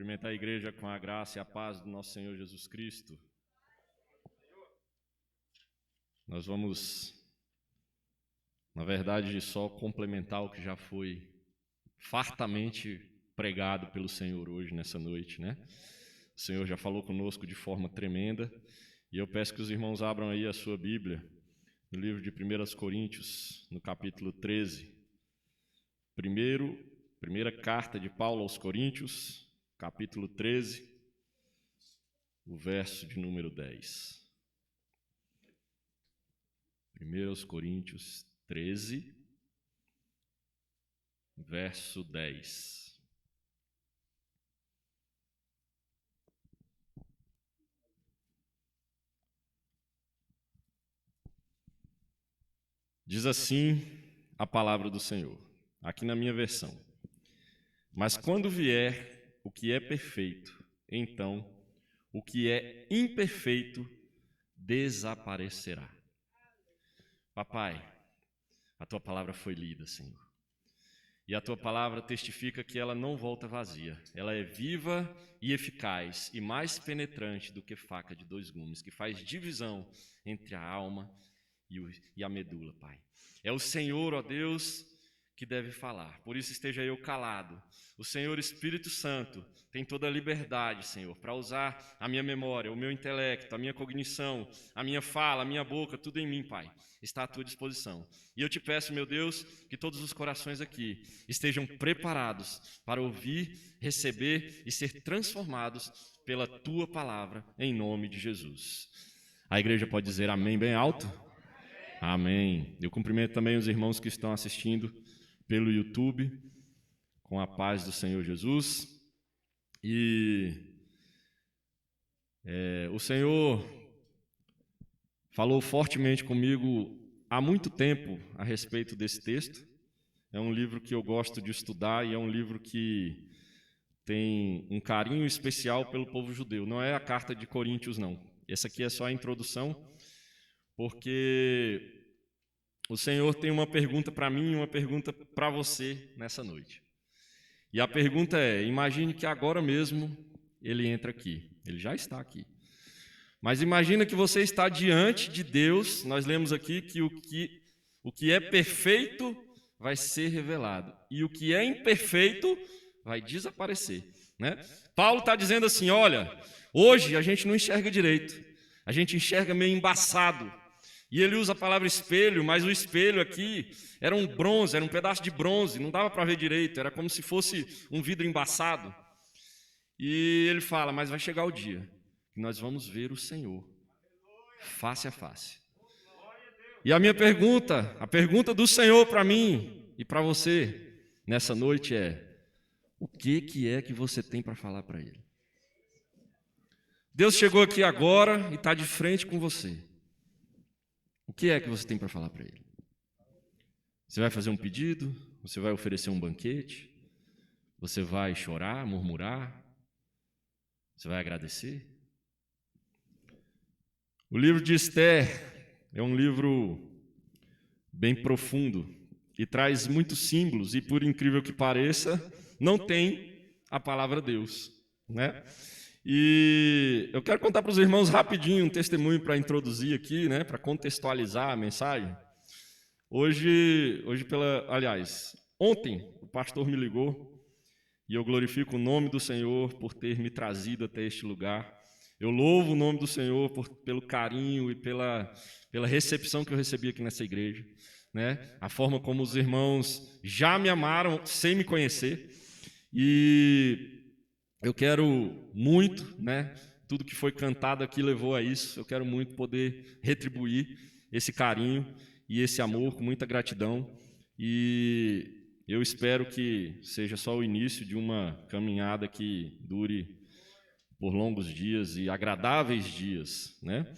Cumprimentar a igreja com a graça e a paz do nosso Senhor Jesus Cristo. Nós vamos, na verdade, só complementar o que já foi fartamente pregado pelo Senhor hoje, nessa noite, né? O Senhor já falou conosco de forma tremenda, e eu peço que os irmãos abram aí a sua Bíblia, no livro de 1 Coríntios, no capítulo 13. Primeira carta de Paulo aos Coríntios, capítulo 13, o verso de número 10. 1 Coríntios 13, verso 10. Diz assim a palavra do Senhor, aqui na minha versão. Mas quando vier o que é perfeito, então o que é imperfeito desaparecerá. Papai, a tua palavra foi lida, Senhor. E a tua palavra testifica que ela não volta vazia. Ela é viva e eficaz e mais penetrante do que faca de 2 gumes, que faz divisão entre a alma e a medula, Pai. É o Senhor, ó Deus, que deve falar. Por isso esteja eu calado. O Senhor Espírito Santo tem toda a liberdade, Senhor, para usar a minha memória, o meu intelecto, a minha cognição, a minha fala, a minha boca, tudo em mim, Pai, está à tua disposição. E eu te peço, meu Deus, que todos os corações aqui estejam preparados para ouvir, receber e ser transformados pela tua palavra, em nome de Jesus. A igreja pode dizer amém bem alto? Amém. Eu cumprimento também os irmãos que estão assistindo pelo YouTube, com a paz do Senhor Jesus. E o Senhor falou fortemente comigo há muito tempo a respeito desse texto. É um livro que eu gosto de estudar e é um livro que tem um carinho especial pelo povo judeu. Não é a carta de Coríntios, não. Essa aqui é só a introdução, porque o Senhor tem uma pergunta para mim e uma pergunta para você nessa noite. E a pergunta é, imagine que agora mesmo ele entra aqui. Ele já está aqui. Mas imagina que você está diante de Deus. Nós lemos aqui que o que é perfeito vai ser revelado. E o que é imperfeito vai desaparecer, né? Paulo está dizendo assim, olha, hoje a gente não enxerga direito. A gente enxerga meio embaçado. E ele usa a palavra espelho, mas o espelho aqui era um bronze, era um pedaço de bronze, não dava para ver direito, era como se fosse um vidro embaçado. E ele fala, mas vai chegar o dia que nós vamos ver o Senhor face a face. E a minha pergunta, a pergunta do Senhor para mim e para você nessa noite é, o que é que você tem para falar para Ele? Deus chegou aqui agora e está de frente com você. O que é que você tem para falar para Ele? Você vai fazer um pedido? Você vai oferecer um banquete? Você vai chorar, murmurar? Você vai agradecer? O livro de Esther é um livro bem profundo e traz muitos símbolos e, por incrível que pareça, não tem a palavra Deus, né? E eu quero contar para os irmãos rapidinho um testemunho para introduzir aqui, né, para contextualizar a mensagem. Ontem o pastor me ligou e eu glorifico o nome do Senhor por ter me trazido até este lugar. Eu louvo o nome do Senhor pelo carinho e pela recepção que eu recebi aqui nessa igreja, né? A forma como os irmãos já me amaram sem me conhecer. E eu quero muito, né? Tudo que foi cantado aqui levou a isso. Eu quero muito poder retribuir esse carinho e esse amor com muita gratidão. E eu espero que seja só o início de uma caminhada que dure por longos dias e agradáveis dias, né?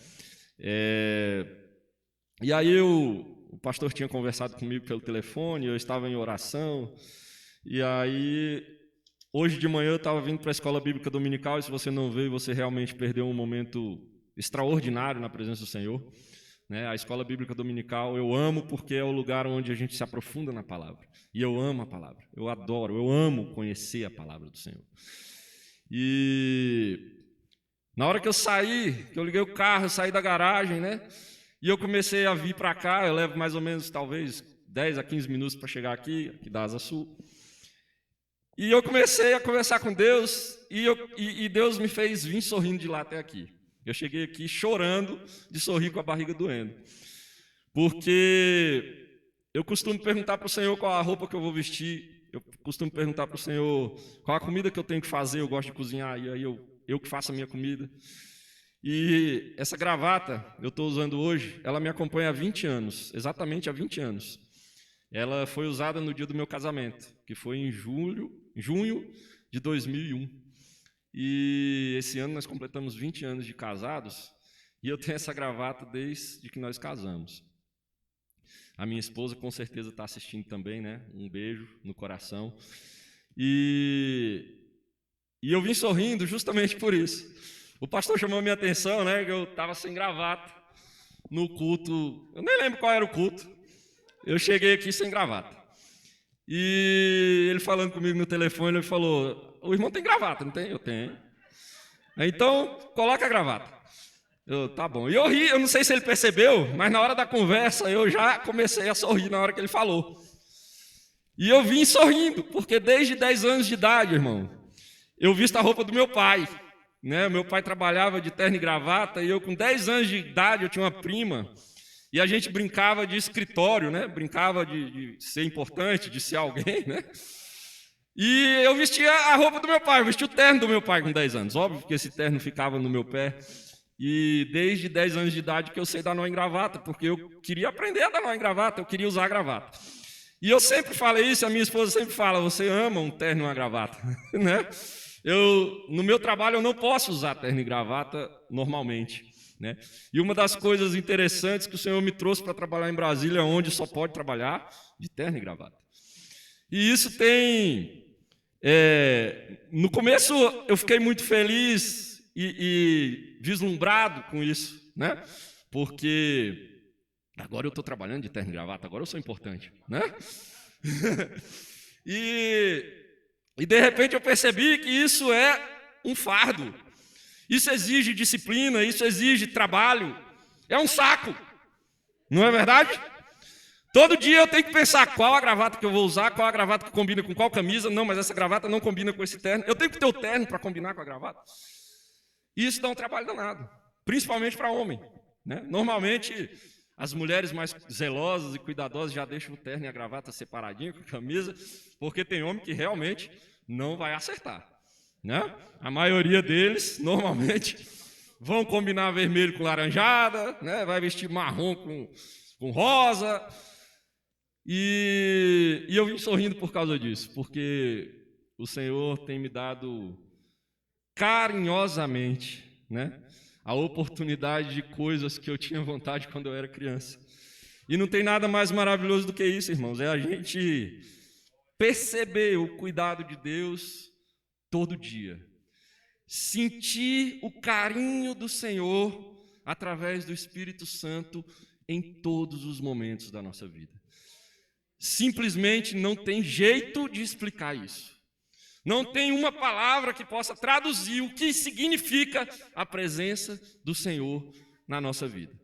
E aí o pastor tinha conversado comigo pelo telefone, eu estava em oração, e aí hoje de manhã eu estava vindo para a Escola Bíblica Dominical, e se você não veio, você realmente perdeu um momento extraordinário na presença do Senhor, né? A Escola Bíblica Dominical eu amo porque é o lugar onde a gente se aprofunda na palavra, e eu amo a palavra, eu adoro, eu amo conhecer a palavra do Senhor. E na hora que eu saí, que eu liguei o carro, eu saí da garagem, né? E eu comecei a vir para cá, eu levo mais ou menos, talvez, 10 a 15 minutos para chegar aqui da Asa Sul. E eu comecei a conversar com Deus, e Deus me fez vir sorrindo de lá até aqui. Eu cheguei aqui chorando de sorrir com a barriga doendo. Porque eu costumo perguntar para o Senhor qual a roupa que eu vou vestir, eu costumo perguntar para o Senhor qual a comida que eu tenho que fazer, eu gosto de cozinhar, e aí eu que faço a minha comida. E essa gravata, eu estou usando hoje, ela me acompanha há 20 anos, exatamente há 20 anos. Ela foi usada no dia do meu casamento, que foi em junho de 2001. E esse ano nós completamos 20 anos de casados, e eu tenho essa gravata desde que nós casamos. A minha esposa com certeza está assistindo também, né? Um beijo no coração. E eu vim sorrindo justamente por isso. O pastor chamou a minha atenção, né? Que eu estava sem gravata no culto. Eu nem lembro qual era o culto. Eu cheguei aqui sem gravata. E ele falando comigo no telefone, ele falou: o irmão tem gravata, não tem? Eu tenho. Então, coloca a gravata. Tá bom. E eu ri, eu não sei se ele percebeu, mas na hora da conversa eu já comecei a sorrir na hora que ele falou. E eu vim sorrindo, porque desde 10 anos de idade, irmão, eu visto a roupa do meu pai. Né? Meu pai trabalhava de terno e gravata, e eu com 10 anos de idade, eu tinha uma prima, e a gente brincava de escritório, né? Brincava de ser importante, de ser alguém, né? E eu vestia a roupa do meu pai, eu vestia o terno do meu pai com 10 anos. Óbvio que esse terno ficava no meu pé. E desde 10 anos de idade que eu sei dar nó em gravata, porque eu queria aprender a dar nó em gravata, eu queria usar a gravata. E eu sempre falei isso, a minha esposa sempre fala: você ama um terno e uma gravata, né? No meu trabalho eu não posso usar terno e gravata normalmente, né? E uma das coisas interessantes que o Senhor me trouxe para trabalhar em Brasília, onde só pode trabalhar de terno e gravata. E isso tem... no começo eu fiquei muito feliz e vislumbrado com isso, né? Porque agora eu estou trabalhando de terno e gravata, agora eu sou importante, né? E de repente eu percebi que isso é um fardo. Isso exige disciplina, isso exige trabalho. É um saco. Não é verdade? Todo dia eu tenho que pensar qual a gravata que eu vou usar, qual a gravata que combina com qual camisa. Não, mas essa gravata não combina com esse terno. Eu tenho que ter o terno para combinar com a gravata. E isso dá um trabalho danado, principalmente para homem, né? Normalmente, as mulheres mais zelosas e cuidadosas já deixam o terno e a gravata separadinho com a camisa, porque tem homem que realmente não vai acertar, né? A maioria deles, normalmente, vão combinar vermelho com laranjada, né? Vai vestir marrom com rosa. E eu vim sorrindo por causa disso, porque o Senhor tem me dado carinhosamente, né, a oportunidade de coisas que eu tinha vontade quando eu era criança. E não tem nada mais maravilhoso do que isso, irmãos, é a gente perceber o cuidado de Deus todo dia, sentir o carinho do Senhor através do Espírito Santo em todos os momentos da nossa vida. Simplesmente não tem jeito de explicar isso. Não tem uma palavra que possa traduzir o que significa a presença do Senhor na nossa vida.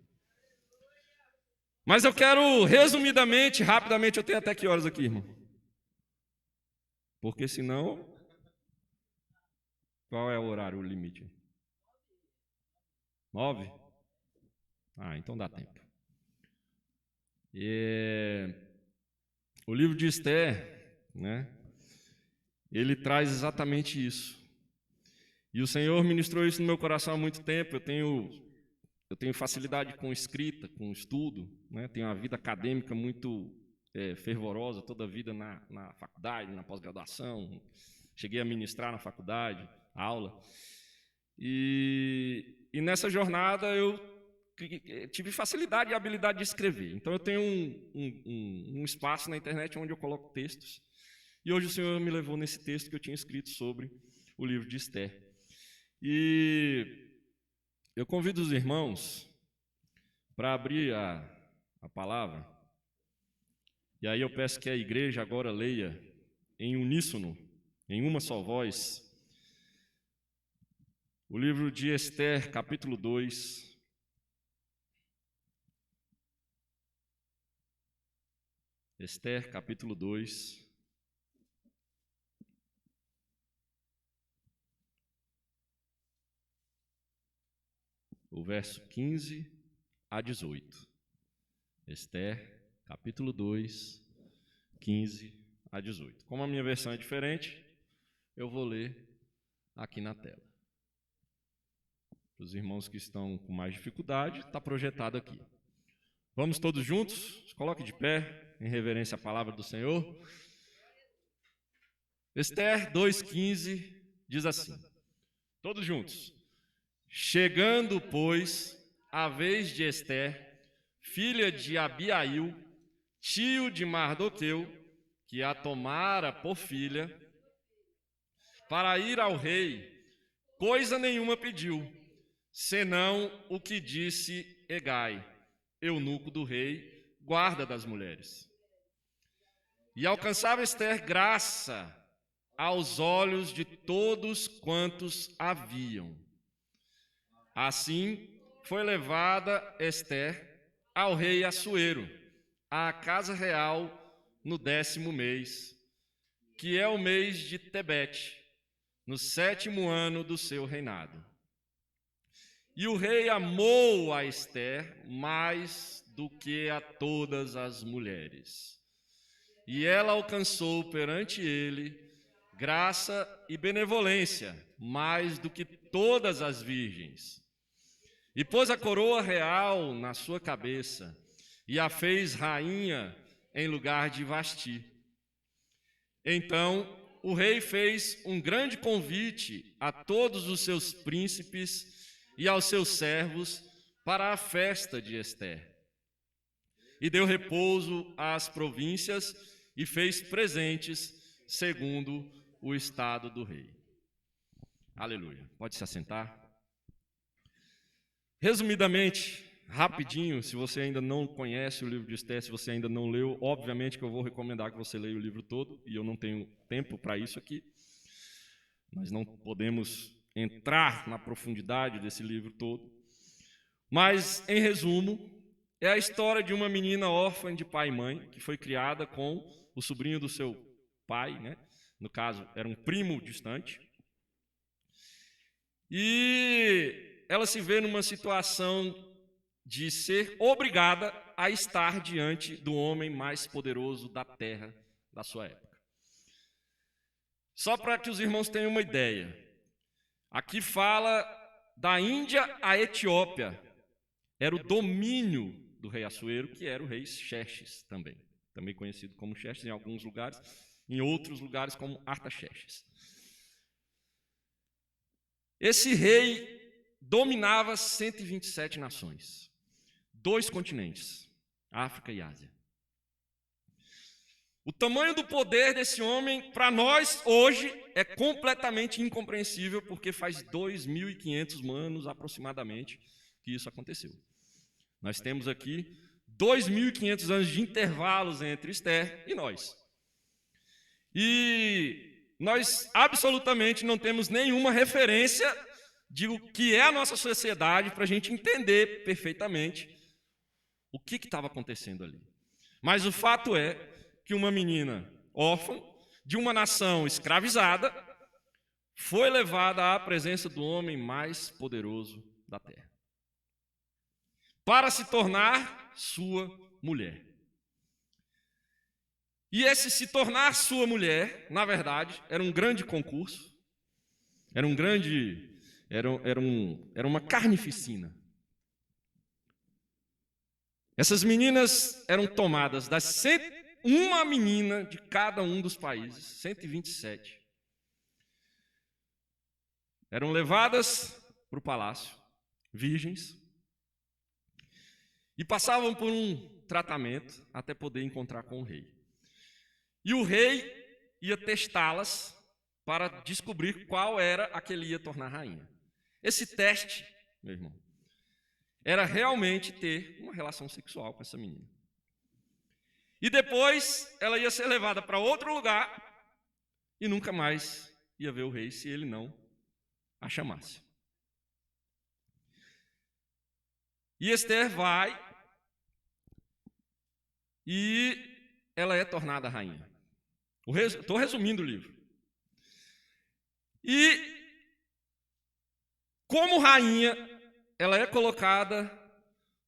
Mas eu quero, resumidamente, rapidamente, eu tenho até que horas aqui, irmão? Porque senão, qual é o horário, o limite? 9? Ah, então dá tempo. O livro de Esther, né? Ele traz exatamente isso. E o Senhor ministrou isso no meu coração há muito tempo. Eu tenho facilidade com escrita, com estudo, né? Tenho uma vida acadêmica muito fervorosa, toda a vida na faculdade, na pós-graduação. Cheguei a ministrar na faculdade, aula. E nessa jornada eu tive facilidade e habilidade de escrever. Então eu tenho um espaço na internet onde eu coloco textos. E hoje o Senhor me levou nesse texto que eu tinha escrito sobre o livro de Esther. E eu convido os irmãos para abrir a palavra. E aí eu peço que a igreja agora leia em uníssono, em uma só voz, O livro de Esther, capítulo 2. Esther, capítulo 2. O verso 15 a 18. Esther, capítulo 2, 15 a 18. Como a minha versão é diferente, eu vou ler aqui na tela. Para os irmãos que estão com mais dificuldade, está projetado aqui. Vamos todos juntos? Coloque de pé, em reverência à palavra do Senhor. Esther 2,15 diz assim, todos juntos. Chegando, pois, a vez de Esther, filha de Abiail, tio de Mardoqueu, que a tomara por filha, para ir ao rei, coisa nenhuma pediu, senão o que disse Hegai, eunuco do rei, guarda das mulheres. E alcançava Esther graça aos olhos de todos quantos haviam. Assim, foi levada Esther ao rei Assuero, à casa real, no 10º mês, que é o mês de Tebete, no 7º ano do seu reinado. E o rei amou a Esther mais do que a todas as mulheres. E ela alcançou perante ele graça e benevolência, mais do que todas as virgens. E pôs a coroa real na sua cabeça, e a fez rainha em lugar de Vasti. Então o rei fez um grande convite a todos os seus príncipes e aos seus servos para a festa de Esther. E deu repouso às províncias e fez presentes segundo o estado do rei. Aleluia. Pode se assentar. Resumidamente, rapidinho, se você ainda não conhece o livro de Esther, se você ainda não leu, obviamente que eu vou recomendar que você leia o livro todo, e eu não tenho tempo para isso aqui. Nós não podemos entrar na profundidade desse livro todo. Mas, em resumo, é a história de uma menina órfã de pai e mãe, que foi criada com o sobrinho do seu pai, né? No caso, era um primo distante. E ela se vê numa situação de ser obrigada a estar diante do homem mais poderoso da terra da sua época. Só para que os irmãos tenham uma ideia, aqui fala da Índia à Etiópia, era o domínio do rei Assuero, que era o rei Xerxes também conhecido como Xerxes em alguns lugares, em outros lugares como Artaxerxes. Esse rei dominava 127 nações, 2 continentes, África e Ásia. O tamanho do poder desse homem, para nós, hoje, é completamente incompreensível, porque faz 2.500 anos, aproximadamente, que isso aconteceu. Nós temos aqui 2.500 anos de intervalos entre Esther e nós. E nós absolutamente não temos nenhuma referência de o que é a nossa sociedade para a gente entender perfeitamente o que estava acontecendo ali. Mas o fato é que uma menina órfã, de uma nação escravizada, foi levada à presença do homem mais poderoso da terra, para se tornar sua mulher. E esse se tornar sua mulher, na verdade, era um grande concurso, era uma carnificina. Essas meninas eram tomadas uma menina de cada um dos países, 127. Eram levadas para o palácio, virgens, e passavam por um tratamento até poder encontrar com o rei. E o rei ia testá-las para descobrir qual era a que ele ia tornar rainha. Esse teste, meu irmão, era realmente ter uma relação sexual com essa menina. E depois ela ia ser levada para outro lugar e nunca mais ia ver o rei se ele não a chamasse. E Esther vai e ela é tornada rainha. Estou resumindo o livro. E, como rainha, ela é colocada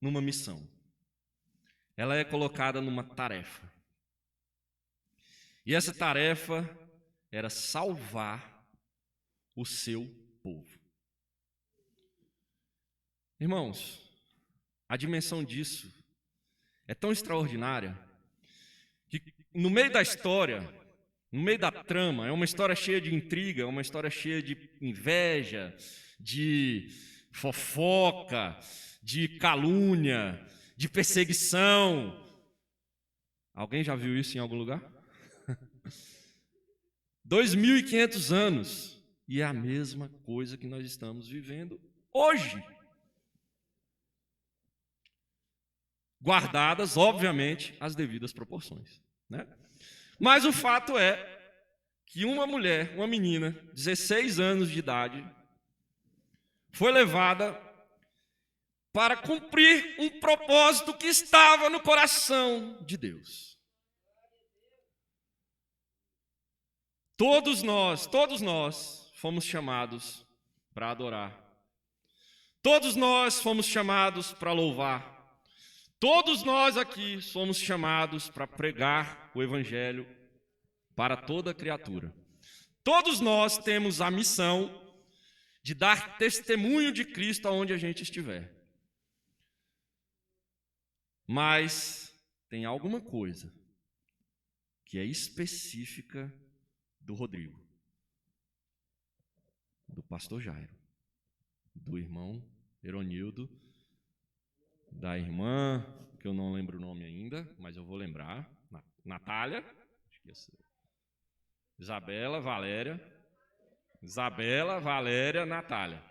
numa missão. Ela é colocada numa tarefa. E essa tarefa era salvar o seu povo. Irmãos, a dimensão disso é tão extraordinária que no meio da história, no meio da trama, é uma história cheia de intriga, é uma história cheia de inveja, de fofoca, de calúnia, de perseguição. Alguém já viu isso em algum lugar? 2.500 anos e é a mesma coisa que nós estamos vivendo hoje. Guardadas, obviamente, as devidas proporções, né? Mas o fato é que uma mulher, uma menina, 16 anos de idade, foi levada para cumprir um propósito que estava no coração de Deus. Todos nós fomos chamados para adorar. Todos nós fomos chamados para louvar. Todos nós aqui somos chamados para pregar o Evangelho para toda criatura. Todos nós temos a missão de dar testemunho de Cristo aonde a gente estiver. Mas tem alguma coisa que é específica do Rodrigo, do pastor Jairo, do irmão Eronildo, da irmã, que eu não lembro o nome ainda, mas eu vou lembrar, Natália, Isabela, Valéria, Natália.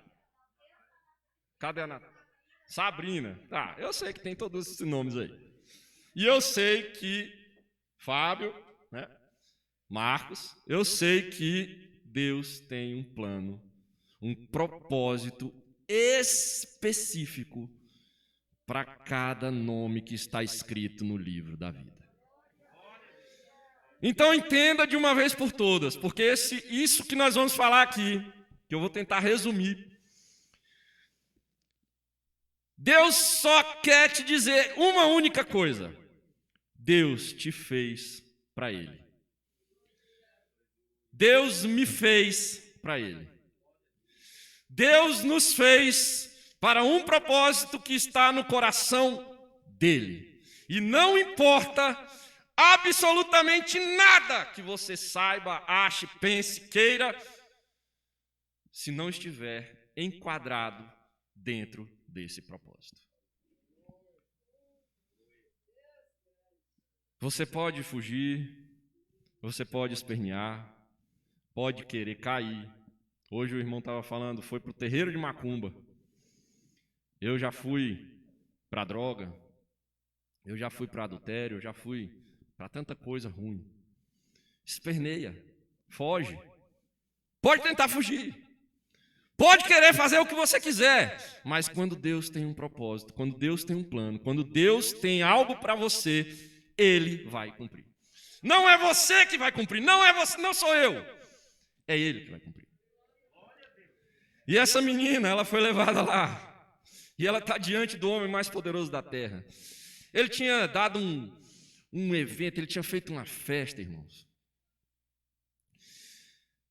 Cadê a Natália? Sabrina. Tá, eu sei que tem todos esses nomes aí. E eu sei que Fábio, né? Marcos, eu sei que Deus tem um plano, um propósito específico para cada nome que está escrito no livro da vida. Então entenda de uma vez por todas, porque isso que nós vamos falar aqui, que eu vou tentar resumir, Deus só quer te dizer uma única coisa: Deus te fez para Ele. Deus me fez para Ele. Deus nos fez para um propósito que está no coração dEle. E não importa absolutamente nada que você saiba, ache, pense, queira, se não estiver enquadrado dentro desse propósito. Você pode fugir, você pode espernear, pode querer cair. Hoje o irmão estava falando, foi para o terreiro de macumba. Eu já fui para droga, eu já fui para adultério, eu já fui para tanta coisa ruim. Esperneia, foge. Pode tentar fugir. Pode querer fazer o que você quiser. Mas quando Deus tem um propósito, quando Deus tem um plano, quando Deus tem algo para você, Ele vai cumprir. Não é você que vai cumprir, não é você, não sou eu. É Ele que vai cumprir. E essa menina, ela foi levada lá. E ela está diante do homem mais poderoso da terra. Ele tinha dado um evento, ele tinha feito uma festa, irmãos.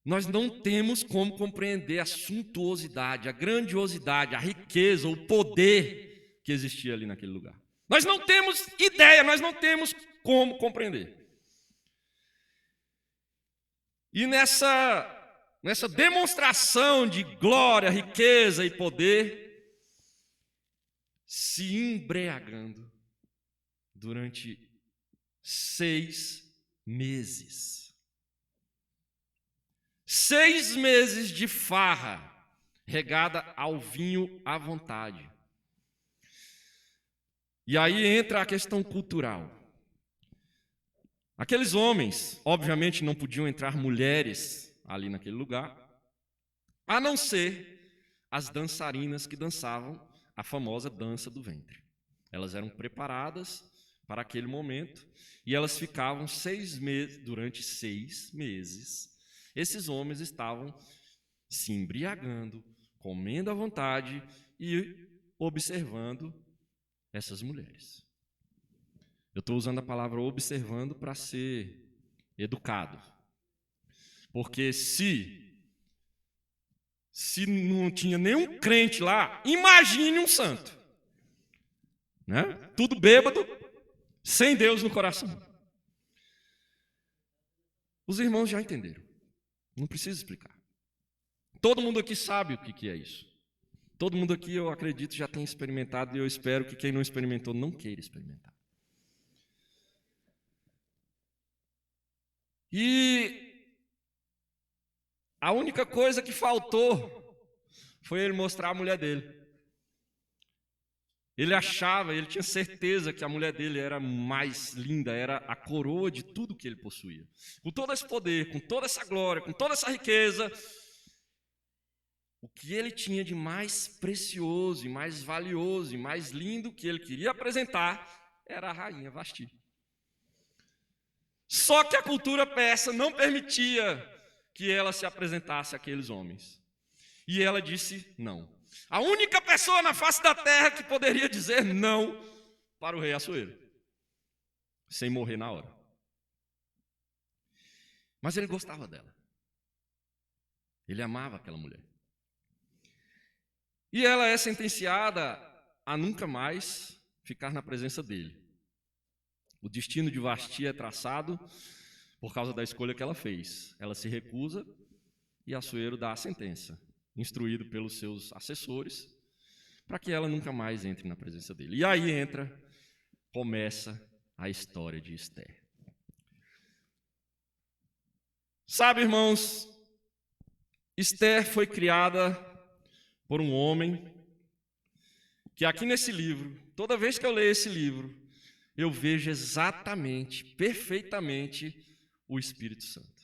Nós não temos como compreender a suntuosidade, a grandiosidade, a riqueza, o poder que existia ali naquele lugar. Nós não temos ideia, nós não temos como compreender. E nessa demonstração de glória, riqueza e poder, se embriagando durante 6 meses. 6 meses de farra, regada ao vinho à vontade. E aí entra a questão cultural. Aqueles homens, obviamente, não podiam entrar mulheres ali naquele lugar, a não ser as dançarinas que dançavam a famosa dança do ventre. Elas eram preparadas para aquele momento e elas ficavam 6 meses, durante 6 meses, esses homens estavam se embriagando, comendo à vontade e observando essas mulheres. Eu estou usando a palavra observando para ser educado. Porque se não tinha nenhum crente lá, imagine um santo. Né? Tudo bêbado, sem Deus no coração. Os irmãos já entenderam. Não precisa explicar. Todo mundo aqui sabe o que é isso. Todo mundo aqui, eu acredito, já tem experimentado, e eu espero que quem não experimentou não queira experimentar. E a única coisa que faltou foi ele mostrar a mulher dele. Ele achava, ele tinha certeza que a mulher dele era mais linda, era a coroa de tudo que ele possuía. Com todo esse poder, com toda essa glória, com toda essa riqueza, o que ele tinha de mais precioso, e mais valioso, e mais lindo que ele queria apresentar era a rainha Vasti. Só que a cultura persa não permitia que ela se apresentasse àqueles homens. E ela disse não. A única pessoa na face da terra que poderia dizer não para o rei Assuero, sem morrer na hora. Mas ele gostava dela. Ele amava aquela mulher. E ela é sentenciada a nunca mais ficar na presença dele. O destino de Vasti é traçado por causa da escolha que ela fez. Ela se recusa e Assuero dá a sentença, instruído pelos seus assessores, para que ela nunca mais entre na presença dele. E aí começa a história de Esther. Sabe, irmãos, Esther foi criada por um homem que aqui nesse livro, toda vez que eu leio esse livro, eu vejo exatamente, perfeitamente, o Espírito Santo.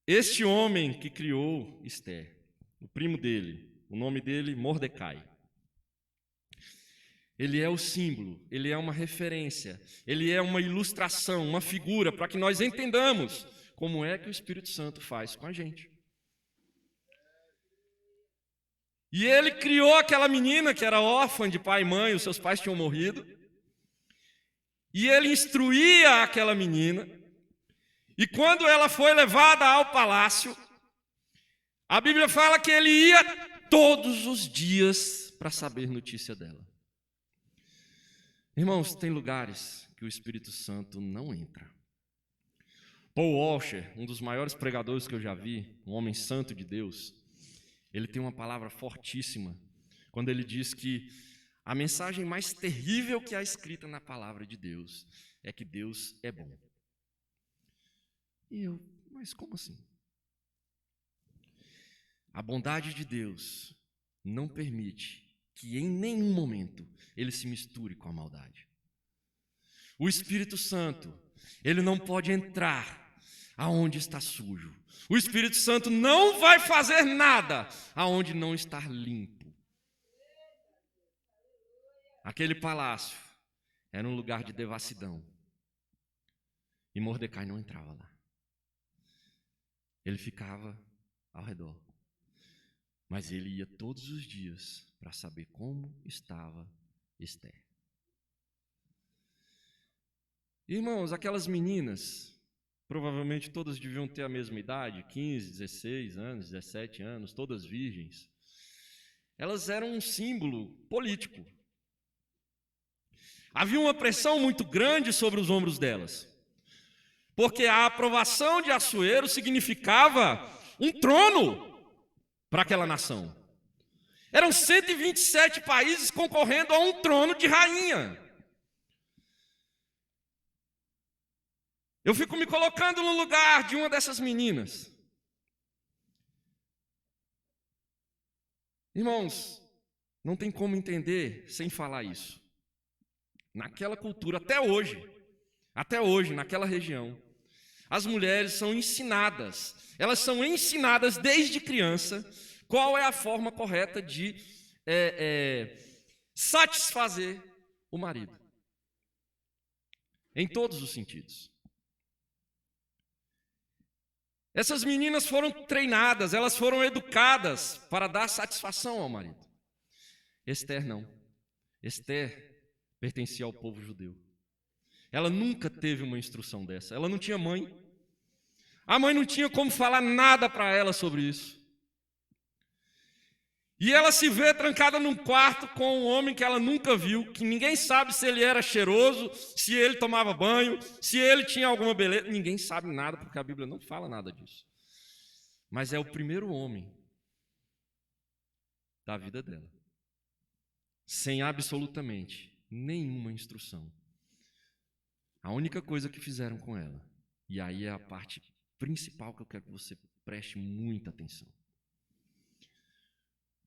Este homem que criou Esther, o primo dele, o nome dele, Mordecai, ele é o símbolo, ele é uma referência, ele é uma ilustração, uma figura, para que nós entendamos como é que o Espírito Santo faz com a gente. E ele criou aquela menina que era órfã de pai e mãe, os seus pais tinham morrido. E ele instruía aquela menina. E quando ela foi levada ao palácio, a Bíblia fala que ele ia todos os dias para saber notícia dela. Irmãos, tem lugares que o Espírito Santo não entra. Paul Washer, um dos maiores pregadores que eu já vi, um homem santo de Deus, ele tem uma palavra fortíssima quando ele diz que a mensagem mais terrível que há escrita na palavra de Deus é que Deus é bom. E eu, mas como assim? A bondade de Deus não permite que em nenhum momento ele se misture com a maldade. O Espírito Santo, ele não pode entrar aonde está sujo. O Espírito Santo não vai fazer nada aonde não está limpo. Aquele palácio era um lugar de devassidão. E Mordecai não entrava lá. Ele ficava ao redor. Mas ele ia todos os dias para saber como estava Esther. Irmãos, aquelas meninas, provavelmente todas deviam ter a mesma idade, 15, 16 anos, 17 anos, todas virgens. Elas eram um símbolo político. Havia uma pressão muito grande sobre os ombros delas, porque a aprovação de Assuero significava um trono para aquela nação. Eram 127 países concorrendo a um trono de rainha. Eu fico me colocando no lugar de uma dessas meninas. Irmãos, não tem como entender sem falar isso. Naquela cultura, até hoje, naquela região, as mulheres são ensinadas, elas são ensinadas desde criança qual é a forma correta de satisfazer o marido. Em todos os sentidos. Essas meninas foram treinadas, elas foram educadas para dar satisfação ao marido. Esther não. Esther pertencia ao povo judeu. Ela nunca teve uma instrução dessa. Ela não tinha mãe. A mãe não tinha como falar nada para ela sobre isso. E ela se vê trancada num quarto com um homem que ela nunca viu, que ninguém sabe se ele era cheiroso, se ele tomava banho, se ele tinha alguma beleza. Ninguém sabe nada, porque a Bíblia não fala nada disso. Mas é o primeiro homem da vida dela, sem absolutamente nenhuma instrução. A única coisa que fizeram com ela, e aí é a parte principal que eu quero que você preste muita atenção,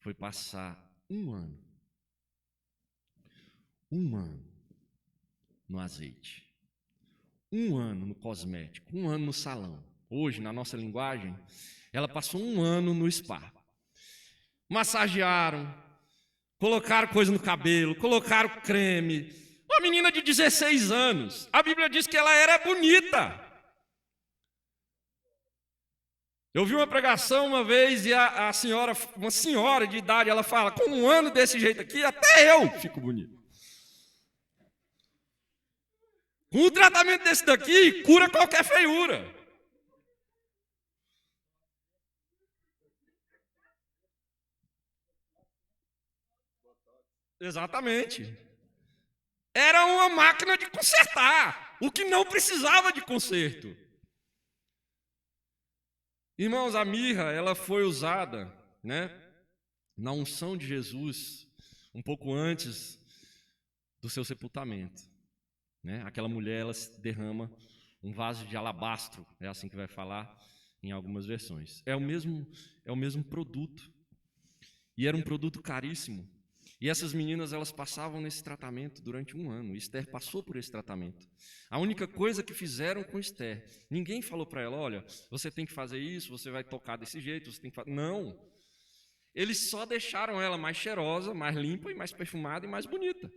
foi passar um ano no azeite, um ano no cosmético, um ano no salão. Hoje, na nossa linguagem, ela passou um ano no spa. Massagearam, colocaram coisa no cabelo, colocaram creme. Uma menina de 16 anos, a Bíblia diz que ela era bonita. Eu vi uma pregação uma vez e a senhora, uma senhora de idade, ela fala, com um ano desse jeito aqui, até eu fico bonito. Com um tratamento desse daqui, cura qualquer feiura. Exatamente. Era uma máquina de consertar, o que não precisava de conserto. Irmãos, a mirra, ela foi usada, na unção de Jesus, um pouco antes do seu sepultamento. Aquela mulher, ela se derrama um vaso de alabastro, é assim que vai falar em algumas versões. É o mesmo produto. E era um produto caríssimo. E essas meninas, elas passavam nesse tratamento durante um ano. Esther passou por esse tratamento. A única coisa que fizeram com Esther, ninguém falou para ela, olha, você tem que fazer isso, você vai tocar desse jeito, você tem que fazer... Não. Eles só deixaram ela mais cheirosa, mais limpa e mais perfumada e mais bonita.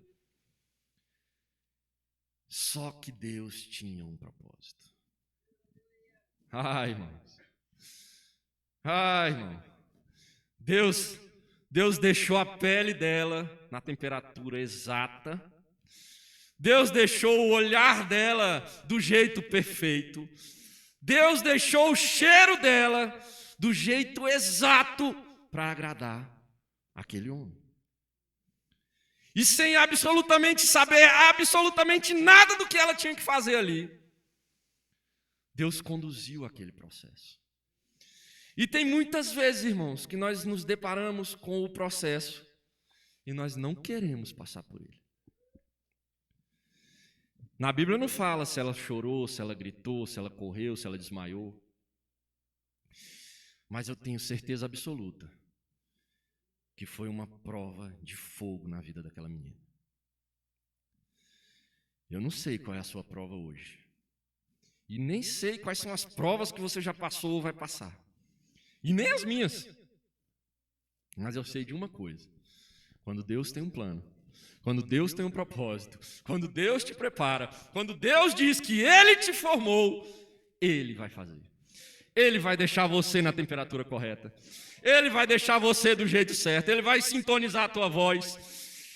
Só que Deus tinha um propósito. Ai, irmãos. Ai, irmão. Deus deixou a pele dela na temperatura exata. Deus deixou o olhar dela do jeito perfeito. Deus deixou o cheiro dela do jeito exato para agradar aquele homem. E sem absolutamente saber absolutamente nada do que ela tinha que fazer ali, Deus conduziu aquele processo. E tem muitas vezes, irmãos, que nós nos deparamos com o processo e nós não queremos passar por ele. Na Bíblia não fala se ela chorou, se ela gritou, se ela correu, se ela desmaiou. Mas eu tenho certeza absoluta que foi uma prova de fogo na vida daquela menina. Eu não sei qual é a sua prova hoje. E nem sei quais são as provas que você já passou ou vai passar. E nem as minhas. Mas eu sei de uma coisa. Quando Deus tem um plano, quando Deus tem um propósito, quando Deus te prepara, quando Deus diz que Ele te formou, Ele vai fazer. Ele vai deixar você na temperatura correta. Ele vai deixar você do jeito certo. Ele vai sintonizar a tua voz.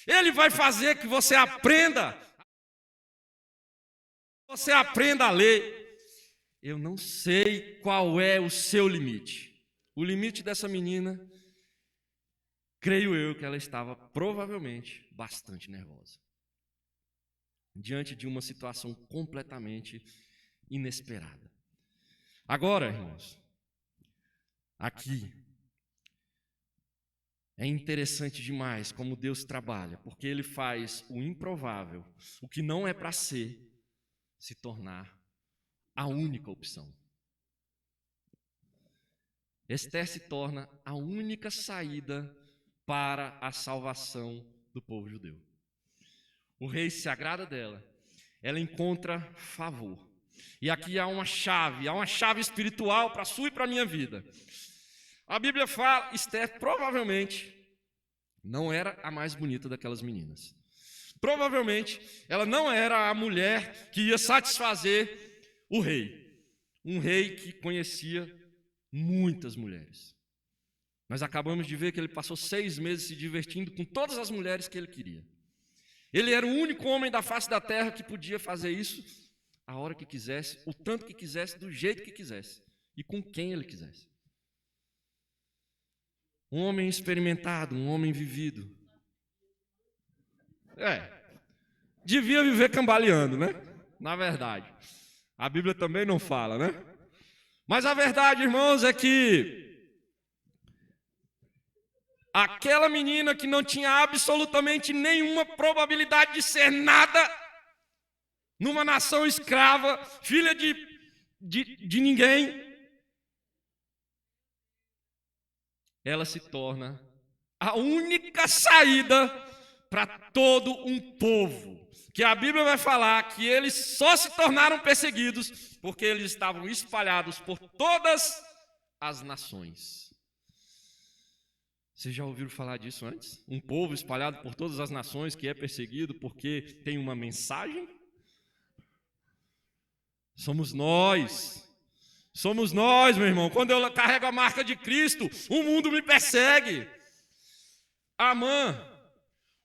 Ele vai fazer que você aprenda. Você aprenda a ler. Eu não sei qual é o seu limite. O limite dessa menina, creio eu que ela estava provavelmente bastante nervosa. Diante de uma situação completamente inesperada. Agora, irmãos, aqui é interessante demais como Deus trabalha, porque Ele faz o improvável, o que não é para ser, se tornar a única opção. Esther se torna a única saída para a salvação do povo judeu. O rei se agrada dela, ela encontra favor. E aqui há uma chave espiritual para a sua e para a minha vida. A Bíblia fala, Esther provavelmente não era a mais bonita daquelas meninas. Provavelmente ela não era a mulher que ia satisfazer o rei. Um rei que conhecia muitas mulheres. Nós acabamos de ver que ele passou 6 meses se divertindo com todas as mulheres que ele queria. Ele era o único homem da face da terra que podia fazer isso a hora que quisesse, o tanto que quisesse, do jeito que quisesse e com quem ele quisesse. Um homem experimentado, um homem vivido. Devia viver cambaleando, né? Na verdade. A Bíblia também não fala, né? Mas a verdade, irmãos, é que aquela menina que não tinha absolutamente nenhuma probabilidade de ser nada numa nação escrava, filha de ninguém, ela se torna a única saída para todo um povo. Que a Bíblia vai falar que eles só se tornaram perseguidos porque eles estavam espalhados por todas as nações. Vocês já ouviram falar disso antes? Um povo espalhado por todas as nações que é perseguido porque tem uma mensagem? Somos nós. Somos nós, meu irmão. Quando eu carrego a marca de Cristo, o mundo me persegue. Amã,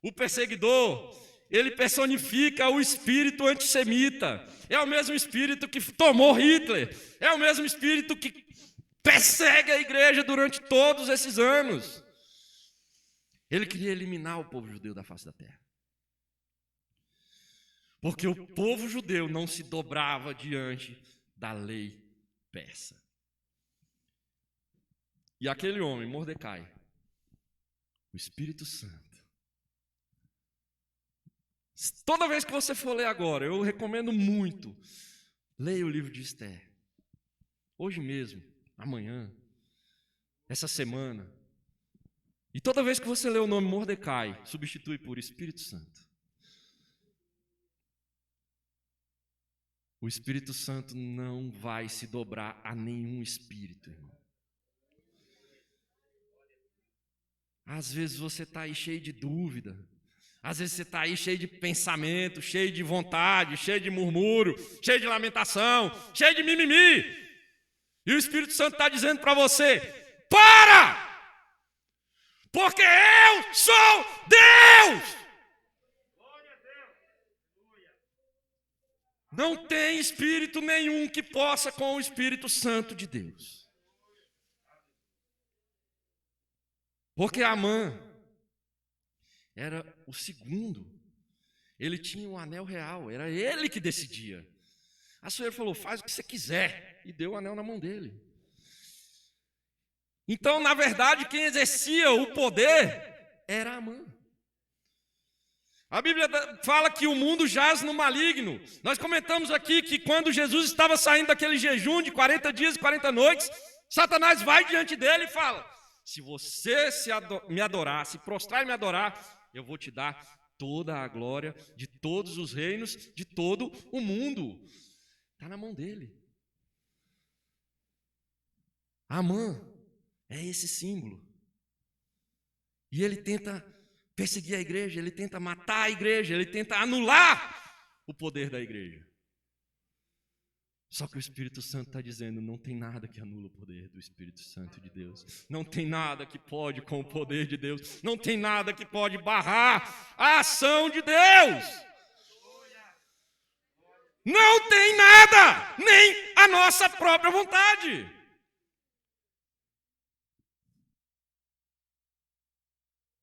o perseguidor, ele personifica o espírito antissemita. É o mesmo espírito que tomou Hitler. É o mesmo espírito que persegue a igreja durante todos esses anos. Ele queria eliminar o povo judeu da face da terra. Porque o povo judeu não se dobrava diante da lei persa. E aquele homem, Mordecai, o Espírito Santo. Toda vez que você for ler agora, eu recomendo muito, leia o livro de Esther. Hoje mesmo, amanhã, essa semana. E toda vez que você lê o nome Mordecai, substitui por Espírito Santo. O Espírito Santo não vai se dobrar a nenhum espírito, irmão. Às vezes você está aí cheio de dúvida. Às vezes você está aí cheio de pensamento, cheio de vontade, cheio de murmúrio, cheio de lamentação, cheio de mimimi. E o Espírito Santo está dizendo para você, para! Porque eu sou Deus! Não tem espírito nenhum que possa com o Espírito Santo de Deus. Porque Amã era o segundo. Ele tinha um anel real, era ele que decidia. A senhora falou, faz o que você quiser, e deu o anel na mão dele. Então, na verdade, quem exercia o poder era Amã. A Bíblia fala que o mundo jaz no maligno. Nós comentamos aqui que quando Jesus estava saindo daquele jejum de 40 dias e 40 noites, Satanás vai diante dele e fala, se você me adorar, se prostrar e me adorar, eu vou te dar toda a glória de todos os reinos, de todo o mundo. Está na mão dele. Amã é esse símbolo. E ele tenta perseguir a igreja, ele tenta matar a igreja, ele tenta anular o poder da igreja. Só que o Espírito Santo está dizendo, não tem nada que anula o poder do Espírito Santo de Deus. Não tem nada que pode com o poder de Deus. Não tem nada que pode barrar a ação de Deus. Não tem nada, nem a nossa própria vontade.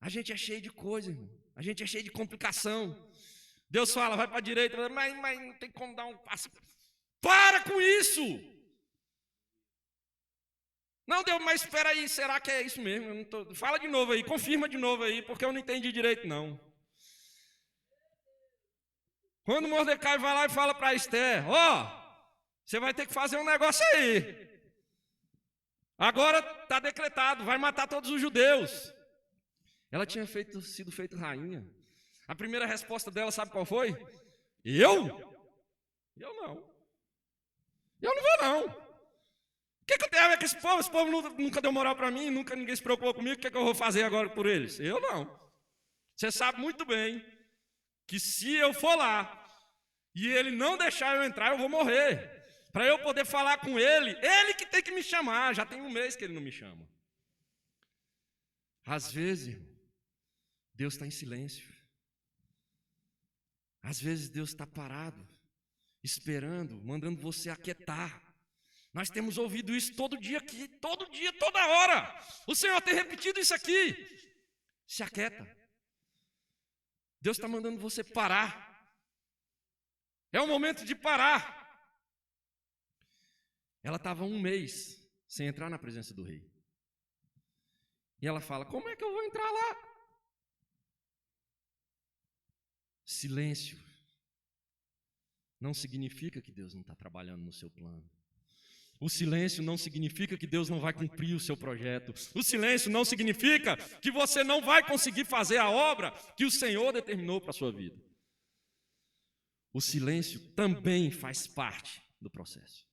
A gente é cheio de coisa, irmão. A gente é cheio de complicação. Deus fala, vai para a direita, mas não tem como dar um passo. Para com isso! Não, Deus, mas espera aí, será que é isso mesmo? Eu não tô... Fala de novo aí, confirma de novo aí, porque eu não entendi direito, não. Quando Mordecai vai lá e fala para Esther, você vai ter que fazer um negócio aí. Agora está decretado, vai matar todos os judeus. Ela tinha sido feita rainha. A primeira resposta dela, sabe qual foi? Eu? Eu não. Eu não vou, não. que eu tenho a ver com esse povo? Esse povo nunca deu moral para mim, nunca ninguém se preocupou comigo, o que eu vou fazer agora por eles? Eu não. Você sabe muito bem que se eu for lá e ele não deixar eu entrar, eu vou morrer. Para eu poder falar com ele que tem que me chamar. Já tem um mês que ele não me chama. Às vezes, Deus está em silêncio. Às vezes Deus está parado, esperando, mandando você aquietar. Nós temos ouvido isso todo dia aqui, todo dia, toda hora. O Senhor tem repetido isso aqui. Se aquieta. Deus está mandando você parar. É o momento de parar. Ela estava um mês sem entrar na presença do rei. E ela fala, como é que eu vou entrar lá? Silêncio não significa que Deus não está trabalhando no seu plano. O silêncio não significa que Deus não vai cumprir o seu projeto. O silêncio não significa que você não vai conseguir fazer a obra que o Senhor determinou para a sua vida. O silêncio também faz parte do processo.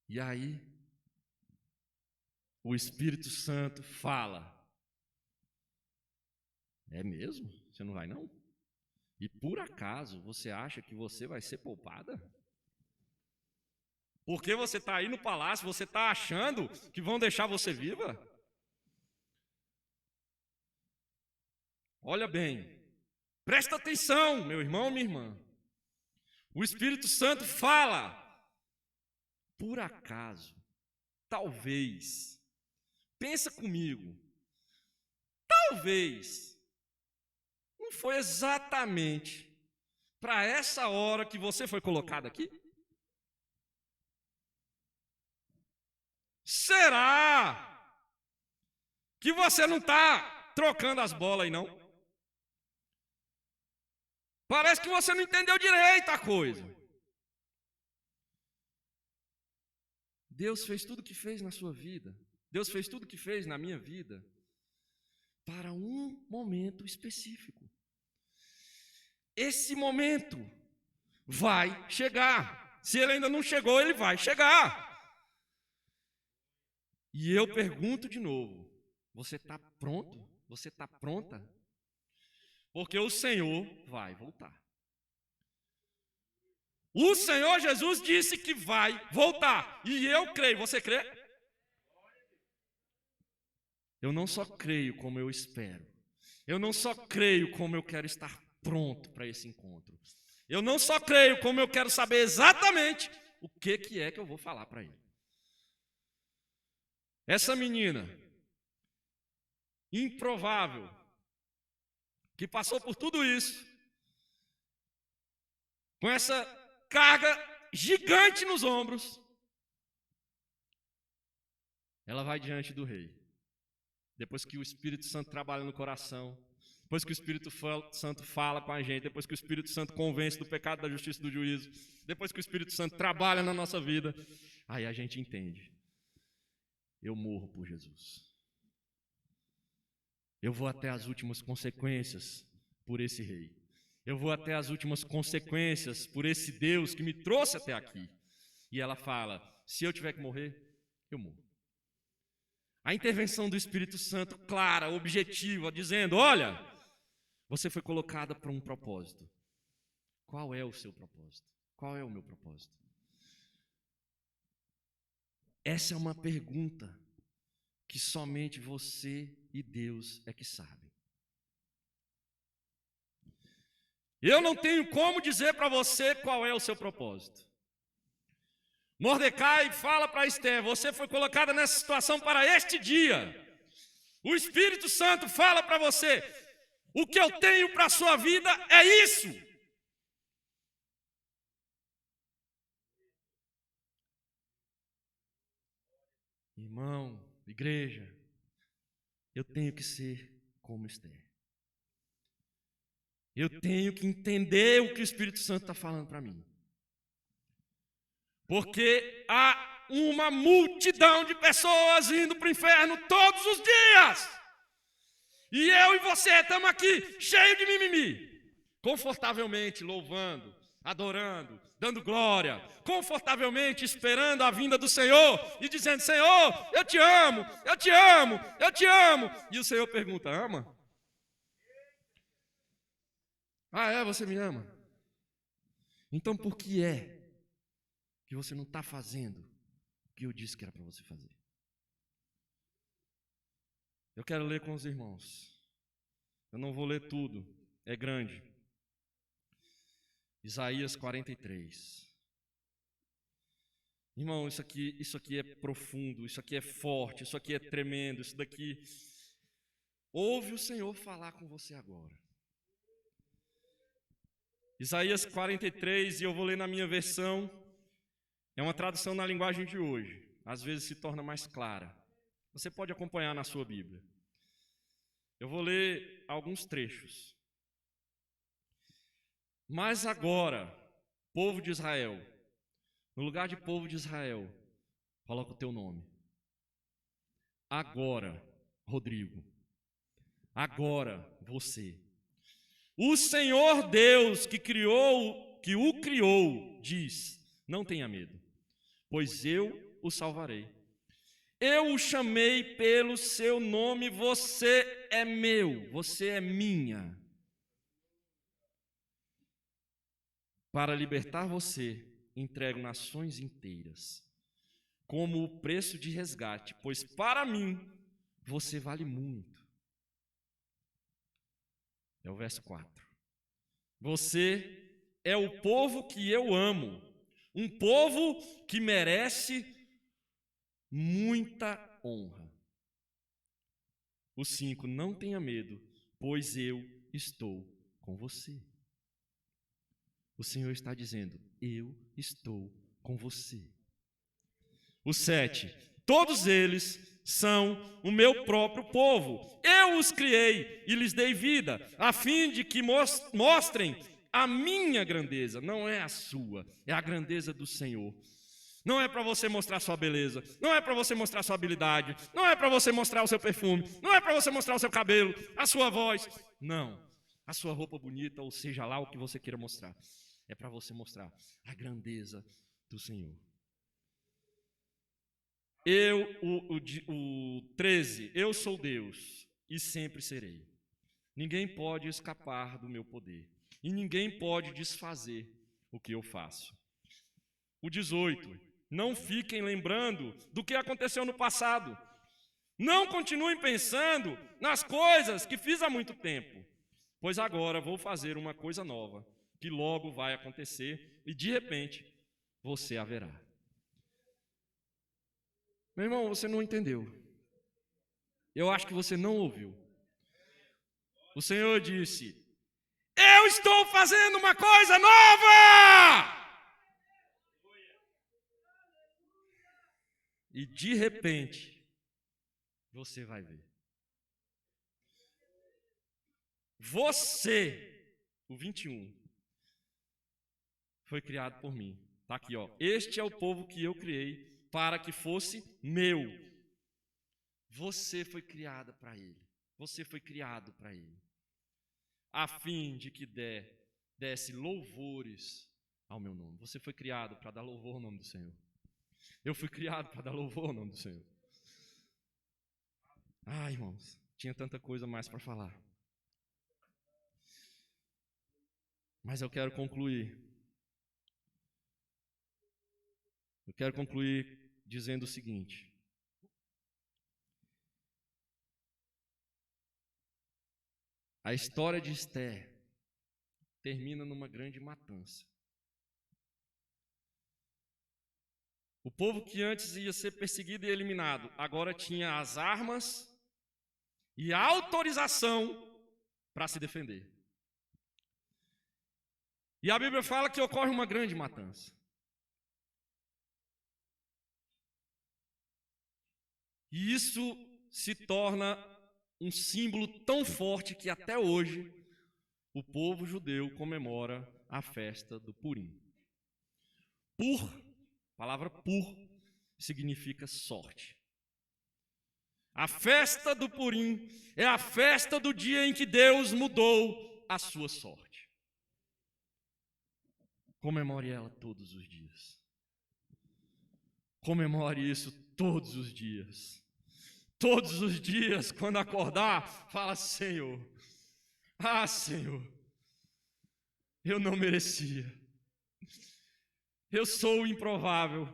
E aí, o Espírito Santo fala. É mesmo? Você não vai não? E por acaso você acha que você vai ser poupada? Porque você está aí no palácio, você está achando que vão deixar você viva? Olha bem, presta atenção, meu irmão, minha irmã. O Espírito Santo fala. Por acaso, talvez, pensa comigo, talvez, não foi exatamente para essa hora que você foi colocado aqui? Será que você não está trocando as bolas aí, não? Parece que você não entendeu direito a coisa. Deus fez tudo o que fez na sua vida. Deus fez tudo o que fez na minha vida para um momento específico. Esse momento vai chegar. Se ele ainda não chegou, ele vai chegar. E eu pergunto de novo, você está pronto? Você está pronta? Porque o Senhor vai voltar. O Senhor Jesus disse que vai voltar. E eu creio. Você crê? Eu não só creio como eu espero. Eu não só creio como eu quero estar pronto para esse encontro. Eu não só creio como eu quero saber exatamente o que é que eu vou falar para ele. Essa menina, improvável, que passou por tudo isso, com essa carga gigante nos ombros, ela vai diante do rei. Depois que o Espírito Santo trabalha no coração, depois que o Espírito Santo fala com a gente, depois que o Espírito Santo convence do pecado, da justiça e do juízo, depois que o Espírito Santo trabalha na nossa vida, aí a gente entende. Eu morro por Jesus. Eu vou até as últimas consequências por esse rei. Eu vou até as últimas consequências por esse Deus que me trouxe até aqui. E ela fala, se eu tiver que morrer, eu morro. A intervenção do Espírito Santo, clara, objetiva, dizendo, olha, você foi colocada para um propósito. Qual é o seu propósito? Qual é o meu propósito? Essa é uma pergunta que somente você e Deus é que sabem. Eu não tenho como dizer para você qual é o seu propósito. Mordecai fala para Esther, você foi colocada nessa situação para este dia. O Espírito Santo fala para você, o que eu tenho para a sua vida é isso. Irmão, igreja, eu tenho que ser como Esther. Eu tenho que entender o que o Espírito Santo está falando para mim. Porque há uma multidão de pessoas indo para o inferno todos os dias. E eu e você estamos aqui cheios de mimimi, confortavelmente louvando, adorando, dando glória, confortavelmente esperando a vinda do Senhor e dizendo: Senhor, eu te amo, eu te amo, eu te amo. E o Senhor pergunta: ama? Ah, é? Você me ama? Então por que é que você não está fazendo o que eu disse que era para você fazer? Eu quero ler com os irmãos. Eu não vou ler tudo, é grande. Isaías 43. Irmão, isso aqui é profundo, isso aqui é forte, isso aqui é tremendo, isso daqui. Ouve o Senhor falar com você agora. Isaías 43, e eu vou ler na minha versão, é uma tradução na linguagem de hoje, às vezes se torna mais clara. Você pode acompanhar na sua Bíblia. Eu vou ler alguns trechos. Mas agora, povo de Israel, no lugar de povo de Israel, coloca o teu nome. Agora, Rodrigo. Agora, você. O Senhor Deus que o criou, diz: não tenha medo, pois eu o salvarei. Eu o chamei pelo seu nome, você é meu, você é minha. Para libertar você, entrego nações inteiras, como o preço de resgate, pois para mim você vale muito. É o verso 4. Você é o povo que eu amo, um povo que merece muita honra. O 5, não tenha medo, pois eu estou com você. O Senhor está dizendo: eu estou com você. O 7, todos eles são o meu próprio povo. Eu os criei e lhes dei vida, a fim de que mostrem a minha grandeza. Não é a sua, é a grandeza do Senhor. Não é para você mostrar sua beleza, não é para você mostrar sua habilidade, não é para você mostrar o seu perfume, não é para você mostrar o seu cabelo, a sua voz. Não, a sua roupa bonita, ou seja lá o que você queira mostrar. É para você mostrar a grandeza do Senhor. O 13, eu sou Deus e sempre serei. Ninguém pode escapar do meu poder e ninguém pode desfazer o que eu faço. O 18, não fiquem lembrando do que aconteceu no passado. Não continuem pensando nas coisas que fiz há muito tempo, pois agora vou fazer uma coisa nova, que logo vai acontecer e de repente você a verá. Meu irmão, você não entendeu. Eu acho que você não ouviu. O Senhor disse: eu estou fazendo uma coisa nova! E de repente, você vai ver. Você, o 21, foi criado por mim. Está aqui, ó. Este é o povo que eu criei para que fosse meu. Você foi criada para ele. Você foi criado para ele. A fim de que desse louvores ao meu nome. Você foi criado para dar louvor ao nome do Senhor. Eu fui criado para dar louvor ao nome do Senhor. Ah, irmãos, tinha tanta coisa mais para falar. Mas eu quero concluir. Eu quero concluir dizendo o seguinte: a história de Esther termina numa grande matança. O povo que antes ia ser perseguido e eliminado, agora tinha as armas e a autorização para se defender. E a Bíblia fala que ocorre uma grande matança. E isso se torna um símbolo tão forte que até hoje o povo judeu comemora a festa do Purim. A palavra pur significa sorte. A festa do Purim é a festa do dia em que Deus mudou a sua sorte. comemore ela todos os dias. Comemore isso todos os dias. Todos os dias, quando acordar, fala: Senhor, Senhor, eu não merecia. Eu sou o improvável.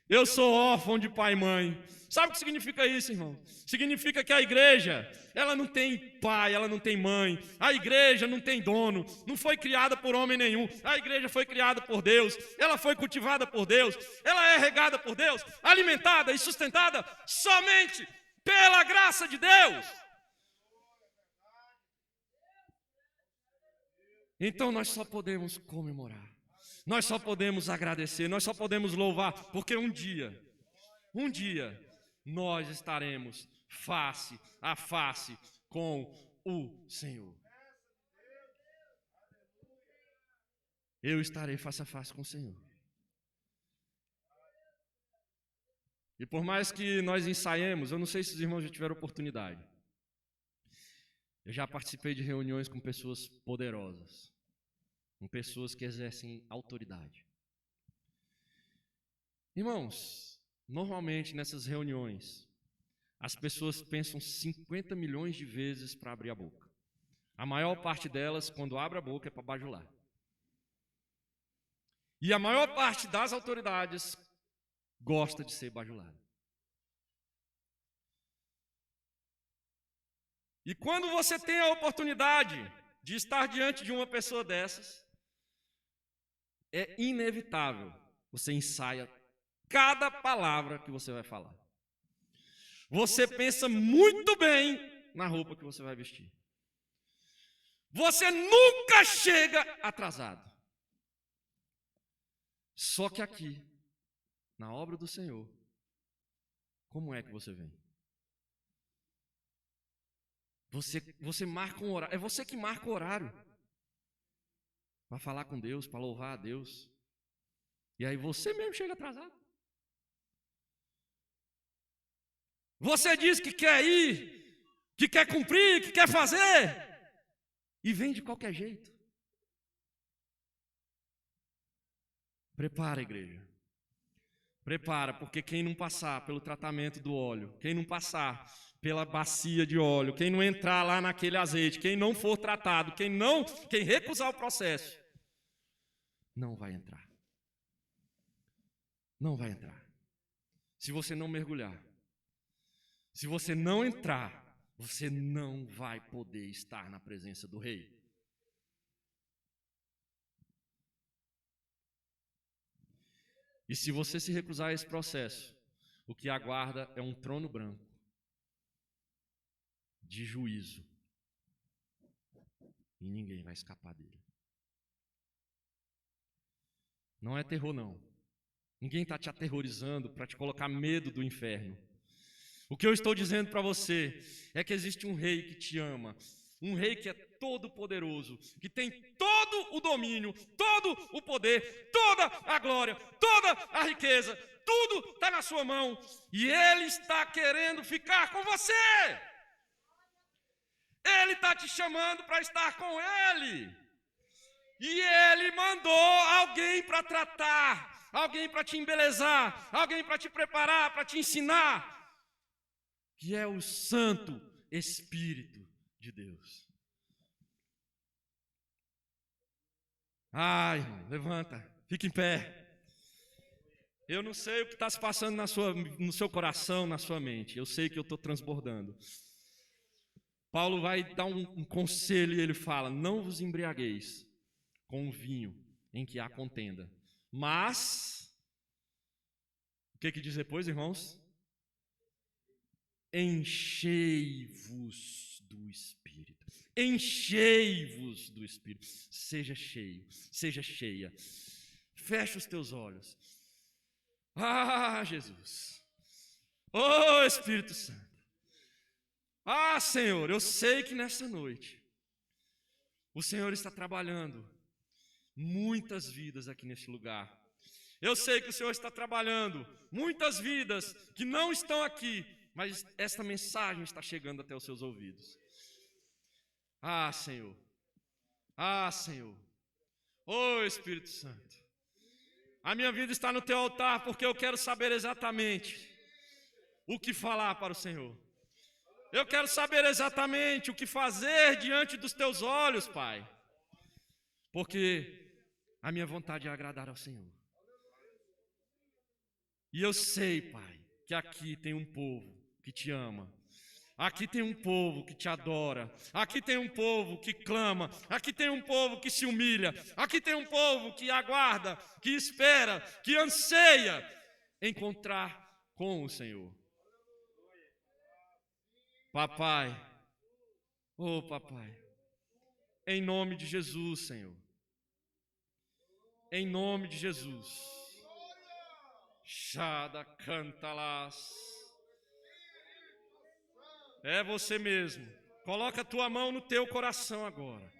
Eu sou órfão de pai e mãe. Sabe o que significa isso, irmão? Significa que a igreja, ela não tem pai, ela não tem mãe. A igreja não tem dono, não foi criada por homem nenhum. A igreja foi criada por Deus, ela foi cultivada por Deus, ela é regada por Deus, alimentada e sustentada somente pela graça de Deus. Então nós só podemos comemorar, nós só podemos agradecer, nós só podemos louvar, porque um dia, nós estaremos face a face com o Senhor. Eu estarei face a face com o Senhor. E por mais que nós ensaiemos, eu não sei se os irmãos já tiveram oportunidade. Eu já participei de reuniões com pessoas poderosas, com pessoas que exercem autoridade. Irmãos, normalmente nessas reuniões, as pessoas pensam 50 milhões de vezes para abrir a boca. A maior parte delas, quando abre a boca, é para bajular. E a maior parte das autoridades gosta de ser bajulada. E quando você tem a oportunidade de estar diante de uma pessoa dessas, é inevitável, você ensaia cada palavra que você vai falar. Você pensa muito bem na roupa que você vai vestir. Você nunca chega atrasado. Só que aqui, na obra do Senhor, como é que você vem? Você marca um horário, é você que marca o horário para falar com Deus, para louvar a Deus. E aí você mesmo chega atrasado. Você diz que quer ir, que quer cumprir, que quer fazer, e vem de qualquer jeito. Prepara, igreja. Prepara, porque quem não passar pelo tratamento do óleo, quem não passar pela bacia de óleo, quem não entrar lá naquele azeite, quem não for tratado, quem recusar o processo, não vai entrar. Não vai entrar. Se você não mergulhar, se você não entrar, você não vai poder estar na presença do Rei. E se você se recusar a esse processo, o que aguarda é um trono branco de juízo. E ninguém vai escapar dele. Não é terror, não. Ninguém está te aterrorizando para te colocar medo do inferno. O que eu estou dizendo para você é que existe um rei que te ama, um rei que é todo poderoso, que tem todo o domínio, todo o poder, toda a glória, toda a riqueza, tudo está na sua mão, e Ele está querendo ficar com você. Ele está te chamando para estar com Ele, e Ele mandou alguém para tratar, alguém para te embelezar, alguém para te preparar, para te ensinar, que é o Santo Espírito de Deus. Ai, irmão, levanta, fica em pé. Eu não sei o que está se passando no seu coração, na sua mente. Eu sei que eu estou transbordando. Paulo vai dar um conselho e ele fala: não vos embriagueis com o vinho em que há contenda. Mas, o que diz depois, irmãos? Enchei-vos do Espírito. Enchei-vos do Espírito. Seja cheio, seja cheia. Fecha os teus olhos. Ah, Jesus. Oh, Espírito Santo. Ah, Senhor, eu sei que nessa noite o Senhor está trabalhando muitas vidas aqui neste lugar. Eu sei que o Senhor está trabalhando muitas vidas que não estão aqui, mas esta mensagem está chegando até os seus ouvidos. Ah, Senhor. Ah, Senhor. Ô Espírito Santo, a minha vida está no teu altar porque eu quero saber exatamente o que falar para o Senhor. Eu quero saber exatamente o que fazer diante dos teus olhos, Pai. Porque a minha vontade é agradar ao Senhor. E eu sei, Pai, que aqui tem um povo que te ama. Aqui tem um povo que te adora. Aqui tem um povo que clama. Aqui tem um povo que se humilha. Aqui tem um povo que aguarda, que espera, que anseia encontrar com o Senhor. Papai, oh papai, em nome de Jesus, Senhor. Em nome de Jesus. Shada cantalas. É você mesmo. Coloca a tua mão no teu coração agora.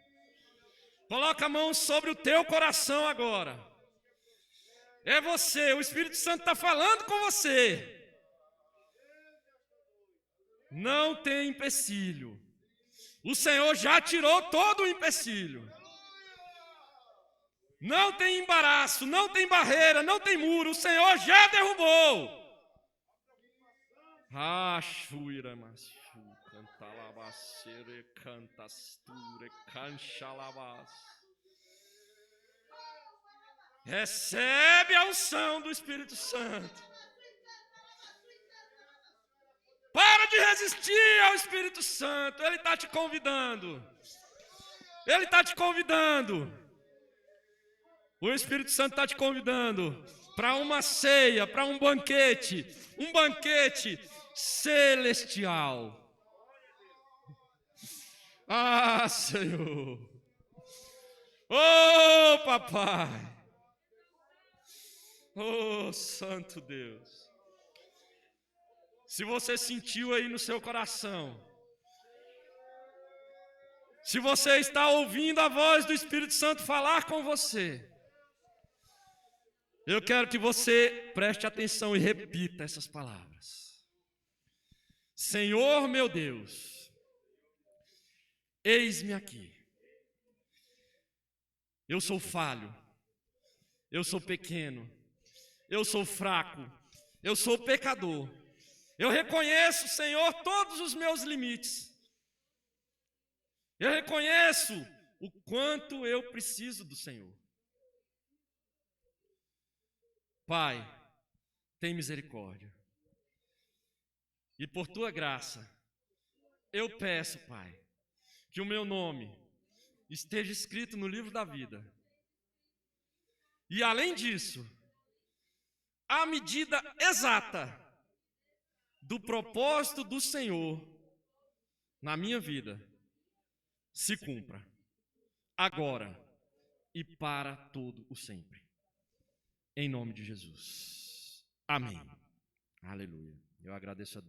Coloca a mão sobre o teu coração agora. É você, o Espírito Santo está falando com você. Não tem empecilho. O Senhor já tirou todo o empecilho. Não tem embaraço, não tem barreira, não tem muro. O Senhor já derrubou. Rachuira, machu, cantalabacere, cantasture, canchalabas. Recebe a unção do Espírito Santo. Para de resistir ao Espírito Santo. Ele está te convidando. Ele está te convidando. O Espírito Santo está te convidando para uma ceia, para um banquete celestial. Ah, Senhor. Oh, papai. Oh, santo Deus. Se você sentiu aí no seu coração, se você está ouvindo a voz do Espírito Santo falar com você, eu quero que você preste atenção e repita essas palavras. Senhor meu Deus, eis-me aqui. Eu sou falho, eu sou pequeno, eu sou fraco, eu sou pecador. Eu reconheço, Senhor, todos os meus limites. Eu reconheço o quanto eu preciso do Senhor. Pai, tem misericórdia. E por tua graça, eu peço, Pai, que o meu nome esteja escrito no livro da vida. E além disso, a medida exata do propósito do Senhor na minha vida se cumpra, agora e para todo o sempre. Em nome de Jesus. Amém. Aleluia. Eu agradeço a Deus.